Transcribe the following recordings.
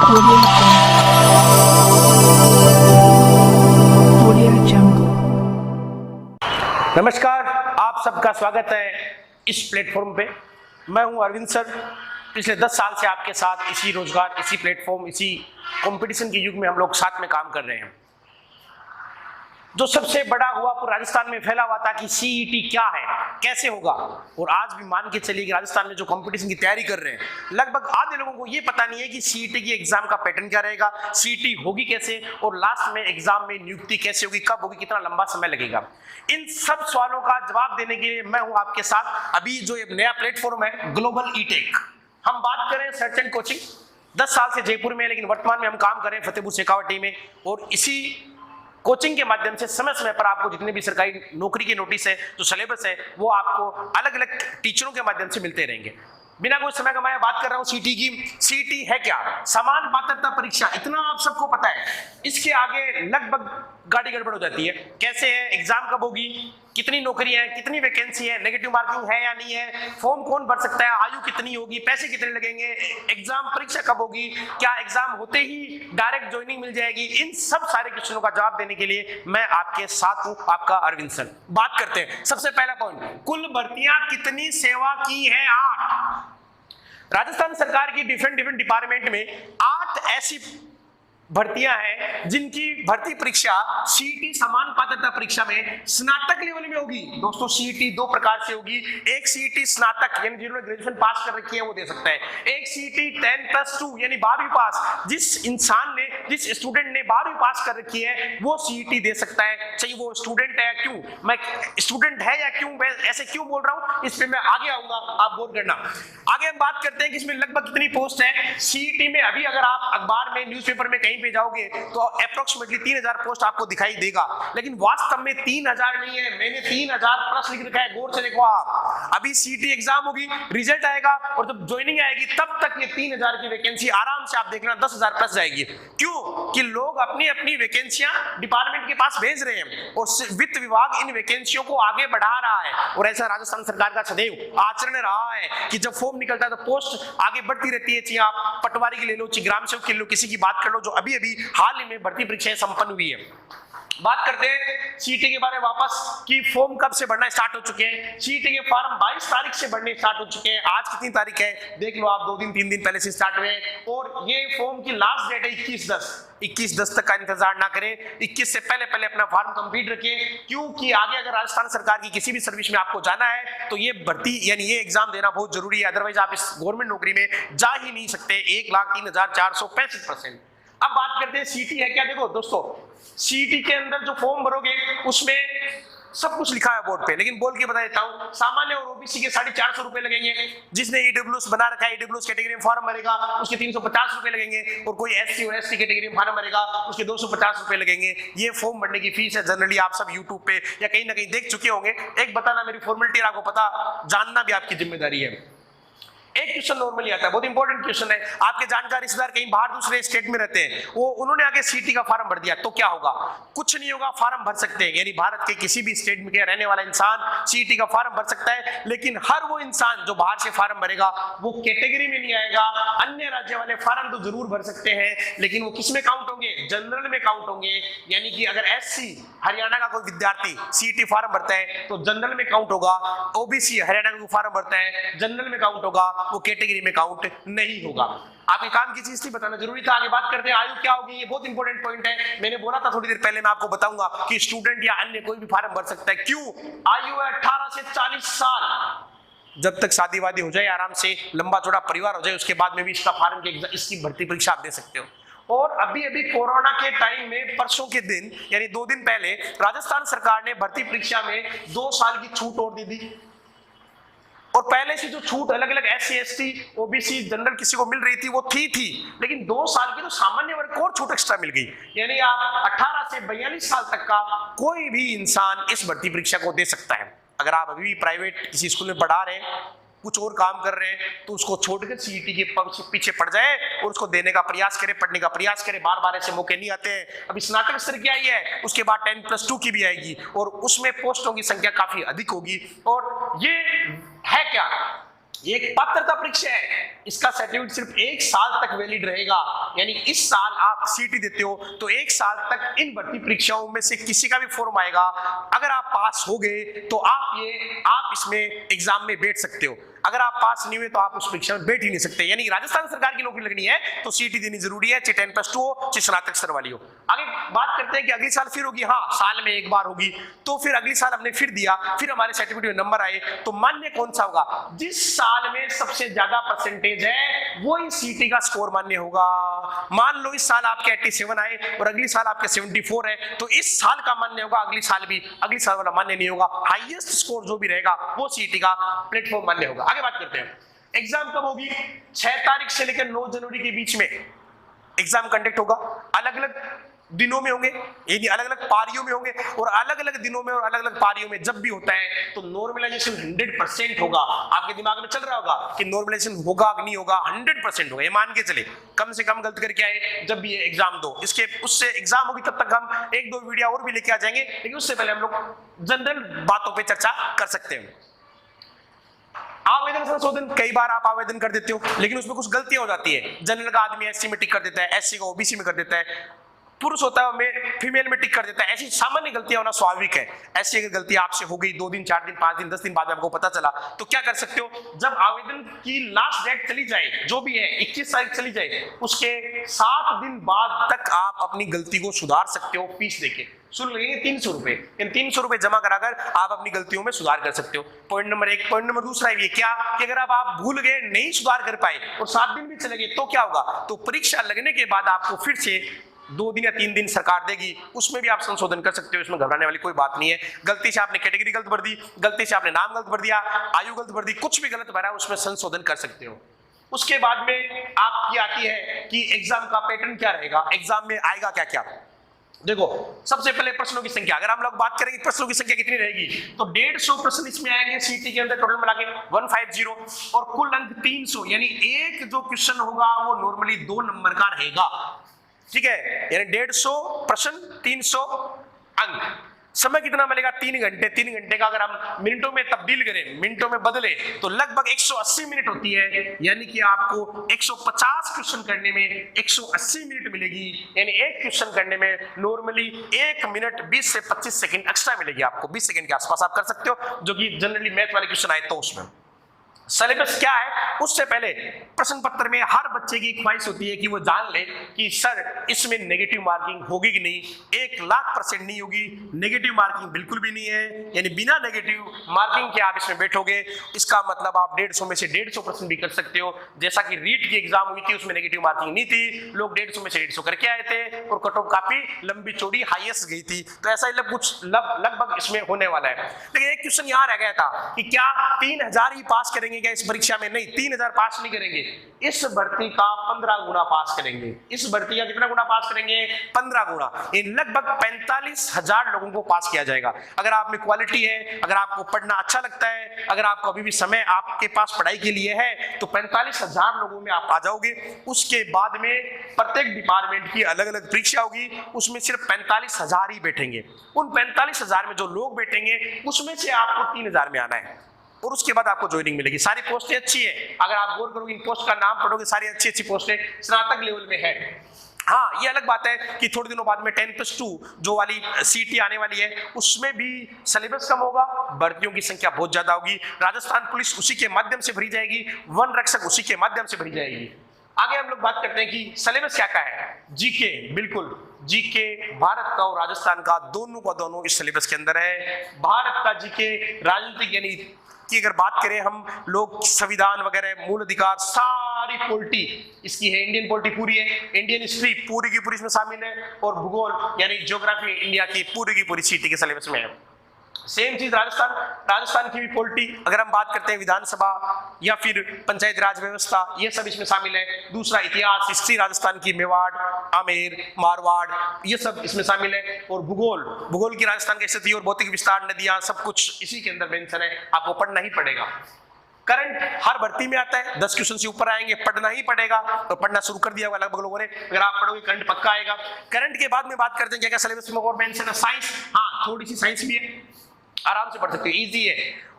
नमस्कार, आप सबका स्वागत है इस प्लेटफॉर्म पे। मैं हूं अरविंद सर। पिछले 10 साल से आपके साथ इसी रोजगार, इसी प्लेटफॉर्म, इसी कंपटीशन के युग में हम लोग साथ में काम कर रहे हैं। जो सबसे बड़ा हुआ पूरे राजस्थान में फैला हुआ था कि सीईटी क्या है, कैसे होगा, और आज भी मान के चलिए कि राजस्थान में जो कंपटीशन की तैयारी कर रहे हैं, लगभग आधे लोगों को ये पता नहीं है कि सीईटी की एग्जाम का पैटर्न क्या रहेगा, सीईटी होगी कैसे, और लास्ट में एग्जाम में नियुक्ति कैसे होगी, कब होगी, कितना लंबा समय लगेगा। इन सब सवालों का जवाब देने के लिए मैं हूं आपके साथ। अभी जो एक नया प्लेटफॉर्म है ग्लोबल ई-टेक, हम बात करें सर्च एंड कोचिंग। 10 साल से जयपुर में, लेकिन वर्तमान में हम काम करें फतेहपुर शेखावटी में, और इसी कोचिंग के माध्यम से समय समय पर आपको जितने भी सरकारी नौकरी के नोटिस है, जो सिलेबस है, वो आपको अलग अलग टीचरों के माध्यम से मिलते रहेंगे। बिना कोई समय गंवाए बात कर रहा हूं सीटी की। सीटी है क्या? समान पात्रता परीक्षा, इतना आप सबको पता है। इसके आगे लगभग गाड़ी गड़बड़ हो जाती है। कैसे है, एग्जाम कब होगी, कितनी नौकरी है, कितनी वैकेंसी है, नेगेटिव मार्किंग है या नहीं है, फॉर्म कौन भर सकता है, आयु कितनी होगी, पैसे कितने लगेंगे, एग्जाम परीक्षा कब होगी, क्या एग्जाम होते ही डायरेक्ट ज्वाइनिंग मिल जाएगी। इन सब सारे क्वेश्चनों का जवाब देने के लिए मैं आपके साथ हूं, आपका अरविंद सर। बात करते हैं सबसे पहला पॉइंट, कुल भर्तियां कितनी सेवा की है? 8। राजस्थान सरकार की डिफरेंट डिपार्टमेंट में 8 ऐसी भर्तियां हैं जिनकी भर्ती परीक्षा सीईटी समान पात्रता परीक्षा में स्नातक लेवल में होगी। दोस्तों सीईटी 2 प्रकार से होगी। एक सीईटी स्नातक यानी जिन्होंने ग्रेजुएशन पास कर रखी है वो दे सकता है। एक सीईटी 10+2 यानी 12वीं पास, जिस इंसान ने, जिस स्टूडेंट ने 12वीं पास कर रखी है वो सीईटी दे सकता है, चाहे वो स्टूडेंट है। क्यों मैं स्टूडेंट है या क्यों मैं ऐसे क्यों बोल रहा हूं, इस पे मैं आगे आऊंगा, आप गौर करना। आगे हम बात करते हैं कि इसमें लगभग कितनी पोस्ट है सीईटी में। अभी अगर आप अखबार में, न्यूज़पेपर में कहीं पे जाओगे तो अप्रोक्सीमेटली 3000 पोस्ट आपको दिखाई देगा, लेकिन वास्तव में 3000 नहीं है। मैंने 3000 प्लस लिख रखा है, गौर से देखो आप। अभी सीईटी एग्जाम होगी, रिजल्ट आएगा और जब ज्वाइनिंग आएगी तब तक ये 3000 की वैकेंसी आराम से आप देखना 10,000 प्लस जाएगी। क्यों कि लोग अपनी अपनी वैकेंसियां डिपार्टमेंट के पास भेज रहे हैं और वित्त विभाग इन वैकेंसियों को आगे बढ़ा रहा है। और ऐसा राजस्थान सरकार का सदैव आचरण रहा है कि जब फॉर्म निकलता है तो पोस्ट आगे बढ़ती रहती है। चाहे आप पटवारी की ले लो, चाहे ग्राम सेवक की ले लो, किसी की बात कर लो जो अभी अभी हाल ही में भर्ती परीक्षाएं संपन्न हुई है। बात करते हैं सीईटी के बारे में वापस कि फॉर्म कब से भरना स्टार्ट हो चुके हैं। सीईटी के फॉर्म 22 तारीख से भरने स्टार्ट हो चुके हैं। आज कितनी तारीख है देख लो आप, 2 दिन 3 दिन पहले से स्टार्ट हुए हैं और ये फॉर्म की लास्ट डेट है 21/10 तक का इंतजार ना करें। 21 से पहले अपना फॉर्म कंप्लीट रखें, क्योंकि आगे अगर राजस्थान सरकार की किसी भी सर्विस में आपको जाना है तो ये भर्ती यानी ये एग्जाम देना बहुत जरूरी है। अदरवाइज आप इस गवर्नमेंट नौकरी में जा ही नहीं सकते। 1,03,465%। अब बात करते हैं सीईटी है क्या। देखो दोस्तों, सीईटी के अंदर जो फॉर्म भरोगे उसमें सब कुछ लिखा है बोर्ड पे, लेकिन बोल के बता देता हूं, सामान्य और ओबीसी के 450 रुपए लगेंगे। जिसने ईडब्ल्यूएस बना रखा है, ईडब्ल्यूएस कैटेगरी में फॉर्म भरेगा उसके 350 रुपए लगेंगे, और कोई एससी और एसटी कैटेगरी में फॉर्म भरेगा उसके 250 रुपए लगेंगे। ये फॉर्म भरने की फीस है। जनरली आप सब यूट्यूब पे या कहीं ना कहीं देख चुके होंगे। एक बताना मेरी फॉर्मेलिटी, आपको पता जानना भी आपकी जिम्मेदारी है। एक क्वेश्चन नॉर्मली आता है, बहुत इंपॉर्टेंट क्वेश्चन है। आपके जानकार रिश्तेदार कहीं बाहर दूसरे स्टेट में रहते हैं, वो उन्होंने आगे सीईटी का फॉर्म भर दिया तो क्या होगा? कुछ नहीं होगा, फॉर्म भर सकते हैं। यानी भारत के किसी भी स्टेट में रहने वाला इंसान सीईटी का फॉर्म भर सकता है, लेकिन हर वो इंसान जो बाहर से फॉर्म भरेगा वो कैटेगरी में नहीं आएगा। अन्य राज्य वाले फॉर्म तो जरूर भर सकते हैं, लेकिन वो किस में काउंट होंगे? जनरल में काउंट होंगे। यानी कि अगर एससी हरियाणा का कोई विद्यार्थी सीईटी फॉर्म भरता है तो जनरल में काउंट होगा। ओबीसी हरियाणा का फॉर्म भरता है जनरल में काउंट होगा, वो कैटेगरी में काउंट नहीं होगा। आपके काम की चीज थी, बताना जरूरी था। आगे बात करते हैं आयु क्या होगी। ये बहुत इंपॉर्टेंट पॉइंट है। मैंने बोला था थोड़ी देर पहले, मैं आपको बताऊंगा कि स्टूडेंट या अन्य कोई भी फॉर्म भर सकता है। क्यों? आयु है 18 से 40 साल। जब तक शादी वादी हो जाए, आराम से लंबा चौड़ा परिवार हो जाए, उसके बाद में भी इसका फॉर्म की इसकी भर्ती परीक्षा आप दे सकते हो। और अभी अभी कोरोना के टाइम में परसों के दिन यानी 2 दिन पहले राजस्थान सरकार ने भर्ती परीक्षा में 2 साल की छूट और दे दी। और पहले से जो छूट अलग अलग एससी एसटी ओबीसी जनरल किसी को मिल रही थी वो थी, लेकिन 2 साल की तो सामान्य वर्ग को और छूट एक्स्ट्रा मिल गई। यानी आप 18 से 42 साल तक का कोई भी इंसान इस भर्ती परीक्षा को दे सकता है। अगर आप अभी भी प्राइवेट किसी स्कूल में पढ़ा रहे हैं, कुछ और काम कर रहे हैं, तो उसको छोड़कर सीईटी के पीछे पड़ जाए और उसको देने का प्रयास करे, पढ़ने का प्रयास करे। बार बार ऐसे मौके नहीं आते हैं। अभी स्नातक स्तर की आई है, उसके बाद 10+2 की भी आएगी और उसमें पोस्टों की संख्या काफी अधिक होगी। और ये है क्या ये एक पात्रता परीक्षा है, इसका सर्टिफिकेट सिर्फ 1 साल तक वैलिड रहेगा। यानी इस साल आप सीटी देते हो तो 1 साल तक इन भर्ती परीक्षाओं में से किसी का भी फॉर्म आएगा, अगर आप पास हो गए तो आप इसमें एग्जाम में बैठ सकते हो। अगर आप पास नहीं हुए तो आप उस परीक्षा में बैठ ही नहीं सकते। यानी राजस्थान सरकार की नौकरी लगनी है तो सीटी देनी जरूरी है, चाहे 10+2 हो, चाहे स्नातक स्तर वाली हो। आगे बात करते हैं कि अगली साल फिर होगी। हाँ, साल में एक बार होगी, तो फिर अगली साल हमने फिर दिया, फिर हमारे सर्टिफिकेट में नंबर आए, तो मान्य कौन सा होगा? जिस साल में सबसे ज्यादा परसेंटेज है वही सीटी का स्कोर मान्य होगा। मान लो इस साल आपके 87 आए और अगली साल आपके 74 है, तो इस साल का मान्य होगा, अगली साल वाला मान्य नहीं होगा। हाईएस्ट स्कोर जो भी रहेगा वो सीटी का प्लेटफॉर्म मान्य होगा। आगे बात करते हैं, एग्जाम कब होगी? 6 तारीख से लेकर 9 जनवरी के बीच में एग्जाम कंडक्ट होगा। अलग अलग दिनों में होंगे, यानी अलग अलग पारियों में होंगे, और अलग अलग दिनों में और अलग अलग पारियों में जब भी होता है तो नॉर्मलाइजेशन 100% होगा। आपके दिमाग में चल रहा होगा कि नॉर्मलाइजेशन होगा कि नहीं होगा, 100% होगा, ये मान के चले। कम से कम गलत करके आए जब भी ये एग्जाम दो, इसके उससे एग्जाम होगी तब तक हम 1-2 वीडियो और भी लेके आ जाएंगे, लेकिन उससे पहले हम लोग जनरल बातों पर चर्चा कर सकते हैं। आवेदन संशोधन, कई बार आप आवेदन कर देते हो लेकिन उसमें कुछ गलतियां हो जाती है। जनरल का आदमी एससी में टिक कर देता है, एससी का ओबीसी में कर देता है, पुरुष होता है फीमेल में टिक कर देता है। ऐसी सामान्य गलतियां होना स्वाभाविक है। ऐसी अगर गलती आपसे हो गई 2 दिन, 4 दिन, 5 दिन, 10 दिन बाद में आपको पता चला, तो क्या कर सकते हो? जब आवेदन की लास्ट डेट चली जाए, जो भी है 21 तारीख चली जाए, उसके 7 दिन बाद तक आप अपनी गलती को सुधार सकते हो। फीस देके शुल्क लगेंगे 300 रुपए। इन 300 रुपए जमा कराकर आप अपनी गलतियों में सुधार कर सकते हो। Point number 1। पॉइंट नंबर दूसरा ये क्या कि अगर आप भूल गए, नहीं सुधार कर पाए और 7 दिन भी चले गए तो क्या होगा? तो परीक्षा लगने के बाद आपको फिर से 2 दिन या 3 दिन सरकार देगी, उसमें भी आप संशोधन कर सकते हो। इसमें घबराने वाली कोई बात नहीं है। गलती से आपने कैटेगरी गलत भर दी, गलती से आपने नाम गलत भर दिया, आयु गलत भर दी, कुछ भी गलत भरा, उसमें संशोधन कर सकते हो। उसके बाद में आपकी आती है कि एग्जाम का पैटर्न क्या रहेगा, एग्जाम में आएगा क्या क्या। देखो, सबसे पहले प्रश्नों की संख्या, अगर हम लोग बात करेंगे प्रश्नों की संख्या कितनी रहेगी, तो 150 प्रश्न इसमें आएंगे सीटी के अंदर, टोटल मिला के 150, और कुल अंक 300। यानी एक जो क्वेश्चन होगा वो नॉर्मली 2 नंबर का रहेगा, ठीक है। यानी 150 प्रश्न, 300 अंक। समय कितना मिलेगा? 3 घंटे। 3 घंटे का अगर हम मिनटों में तब्दील करें, मिनटों में बदले, तो लगभग 180 मिनट होती है। यानी कि आपको 150 क्वेश्चन करने में 180 मिनट मिलेगी। यानी एक क्वेश्चन करने में नॉर्मली 1 मिनट 20 से 25 सेकंड एक्स्ट्रा मिलेगी आपको। 20 सेकंड के आसपास आप कर सकते हो, जो कि जनरली मैथ वाले क्वेश्चन आए तो उसमें। सिलेबस क्या है? उससे पहले प्रश्न पत्र में हर बच्चे की ख्वाहिश होती है कि वो जान ले कि सर इसमें नेगेटिव मार्किंग होगी कि नहीं। 1,00,000% नहीं होगी, नेगेटिव मार्किंग बिल्कुल भी नहीं है। यानी बिना नेगेटिव मार्किंग के आप इसमें बैठोगे, इसका मतलब आप 150 में से 150 प्रश्न भी कर सकते हो। जैसा कि रीट की एग्जाम हुई थी, उसमें नेगेटिव मार्किंग नहीं थी, लोग 150 में से 150 करके आए थे और कट ऑफ काफी लंबी चौड़ी हाईएस्ट गई थी। तो ऐसा कुछ लगभग इसमें होने वाला है। लेकिन एक क्वेश्चन यहाँ रह गया था कि क्या 3000 ही पास करेंगे क्या इस परीक्षा में? नहीं, 3000 पास नहीं करेंगे, इस भर्ती का 15 गुना पास करेंगे। इस भर्ती का कितना गुना पास करेंगे? 15 गुना। इन लगभग 45,000 लोगों को पास किया जाएगा। अगर आप में क्वालिटी है, अगर आपको पढ़ना अच्छा लगता है, अगर आपको अभी भी समय आपके पास पढ़ाई के लिए है, तो 45,000 लोगों में आप आ जाओगे। उसके बाद में प्रत्येक डिपार्टमेंट की अलग अलग परीक्षा होगी, उसमें सिर्फ 45,000 ही बैठेंगे। उन 45,000 में जो लोग बैठेंगे उसमें से आपको 3,000 में आना है और उसके बाद आपको ज्वाइनिंग मिलेगी। सारी पोस्टें अच्छी है, अगर आप गौर करोगे, इन पोस्ट का नाम पढ़ोगे, सारी अच्छी अच्छी पोस्टें स्नातक लेवल में है। हाँ, ये अलग बात है कि थोड़े दिनों बाद में 10+2 जो वाली सीटी आने वाली है, उसमें भी सिलेबस कम होगा, भर्तियों की संख्या बहुत ज्यादा होगी। राजस्थान पुलिस उसी के माध्यम से भरी जाएगी, वन रक्षक उसी के माध्यम से भरी जाएगी। आगे हम लोग बात करते हैं कि सिलेबस क्या का है। जीके, बिल्कुल जीके भारत का और राजस्थान का दोनों का दोनों इस सिलेबस के अंदर है। भारत का जीके राजनीतिक यानी कि अगर बात करें हम लोग संविधान वगैरह, मूल अधिकार, सारी पॉलिटी इसकी है। इंडियन पॉलिटी पूरी है, इंडियन हिस्ट्री पूरी की पूरी इसमें शामिल है, और भूगोल यानी ज्योग्राफी इंडिया की पूरी सीटी के सिलेबस में है। सेम चीज राजस्थान की भी पॉलिटी, अगर हम बात करते हैं विधानसभा या फिर पंचायत राज व्यवस्था, ये सब इसमें शामिल है। दूसरा इतिहास, हिस्ट्री राजस्थान की, मेवाड़, आमेर, मारवाड़, ये सब इसमें शामिल है। और भूगोल की राजस्थान की स्थिति और भौतिक विस्तार, नदियां, सब कुछ इसी के अंदर मेंशन है, आपको पढ़ना ही पड़ेगा। करंट हर भर्ती में आता है, 10 क्वेश्चन से ऊपर आएंगे, पढ़ना ही पड़ेगा। तो पढ़ना शुरू कर दिया हुआ लगभग लोगों ने, अगर आप पढ़ोगे करंट पक्का आएगा। करंट के बाद में बात करते हैं क्या क्या सिलेबस में और मेंशन है। साइंस, हाँ थोड़ी सी साइंस भी है, आराम से पढ़ सकते हो, इजी है।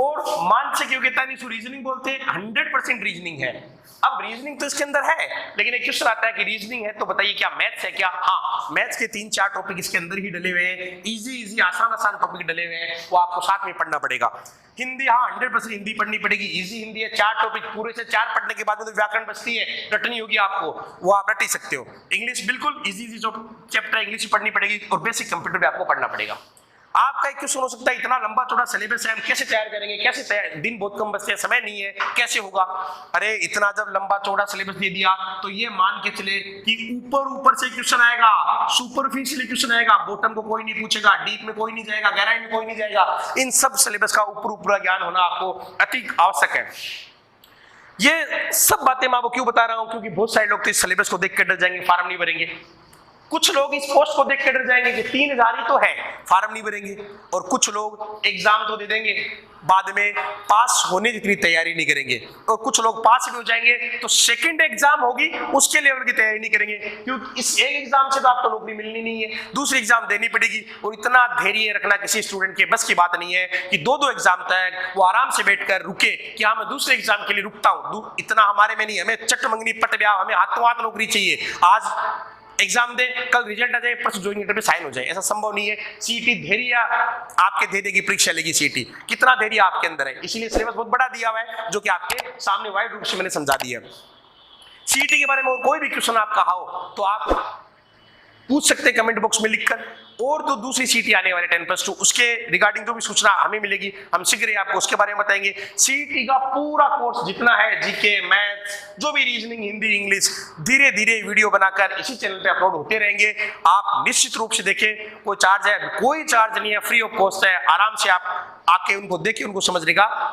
और मानसिक योग्यता नहीं, रीजनिंग बोलते हैं, 100% रीजनिंग है। अब रीजनिंग तो इसके अंदर है, लेकिन एक क्वेश्चन आता है कि रीजनिंग है तो बताइए क्या मैथ्स है क्या? हाँ, मैथ्स के 3-4 टॉपिक इसके अंदर ही डले हुए हैं, इजी आसान टॉपिक डले हुए हैं, वो आपको साथ में पढ़ना पड़ेगा। हिंदी, हाँ 100% हिंदी पढ़नी पड़ेगी, इजी हिंदी है। 4 टॉपिक पूरे से 4 पढ़ने के बाद में तो व्याकरण बचती है, रटनी होगी आपको, वो आप रट ही सकते हो। इंग्लिश बिल्कुल इजी जो चैप्टर है इंग्लिश पढ़नी पड़ेगी, और बेसिक कंप्यूटर भी आपको पढ़ना पड़ेगा। आपका एक क्वेश्चन हो सकता है, इतना लंबा चौड़ा सिलेबस है, हम कैसे तैयार करेंगे, कैसे तैयार, दिन बहुत कम बचते हैं, समय नहीं है, कैसे होगा? अरे इतना जब लंबा चौड़ा सिलेबस दे दिया तो ये मान के चले कि ऊपर से क्वेश्चन आएगा, सुपरफिशियल क्वेश्चन आएगा, बॉटम को कोई नहीं पूछेगा, डीप में कोई नहीं जाएगा, गहराई में कोई नहीं जाएगा। इन सब सिलेबस का ऊपर ज्ञान होना आपको अति आवश्यक है। ये सब बातें मैं आपको क्यों बता रहा हूं? क्योंकि बहुत सारे लोग तो इस सिलेबस को देख कर डर जाएंगे, फार्म नहीं भरेंगे। कुछ लोग इस पोस्ट को देख कर डर जाएंगे कि 3000 ही तो है, फार्म नहीं भरेंगे। और कुछ लोग एग्जाम तो दे देंगे, बाद में पास होने जितनी तैयारी नहीं करेंगे। और कुछ लोग पास भी हो जाएंगे तो सेकंड एग्जाम होगी उसके लेवल की तैयारी नहीं करेंगे, क्योंकि इस एक एग्जाम से तो आपको नौकरी मिलनी नहीं है, दूसरी एग्जाम देनी पड़ेगी। और इतना धैर्य रखना किसी स्टूडेंट के बस की बात नहीं है कि 2-2 एग्जाम तक वो आराम से बैठकर रुके कि हाँ मैं दूसरे एग्जाम के लिए रुकता हूं। इतना हमारे में नहीं, हमें चट मंगनी पट ब्याह, हमें हाथों हाथ नौकरी चाहिए। आज एग्जाम दे, कल रिजल्ट आ जाए, परसों ज्वाइनिंग लेटर पे साइन हो जाए, ऐसा संभव नहीं है। सीईटी धैर्य आपके धैर्य की परीक्षा लेगी सीईटी, कितना धैर्य आपके अंदर है। इसीलिए सिलेबस बहुत बड़ा दिया हुआ है, जो कि आपके सामने वाइड रूप से मैंने समझा दिया। सीईटी के बारे में और कोई भी क्वेश्चन आपका हो तो आप पूछ सकते हैं कमेंट बॉक्स में लिखकर। और तो दूसरी सीईटी आने वाले 10+2 उसके रिगार्डिंग जो भी सूचना हमें मिलेगी, हम शीघ्र ही आपको उसके बारे में बताएंगे। सीईटी का पूरा कोर्स जितना है, जीके, मैथ्स, जो भी रीजनिंग, हिंदी, इंग्लिश, धीरे धीरे वीडियो बनाकर इसी चैनल पे अपलोड होते रहेंगे। आप निश्चित रूप से देखें, कोई चार्ज है, कोई चार्ज नहीं है, फ्री ऑफ कॉस्ट है। आराम से आप आके उनको देखें, उनको समझने का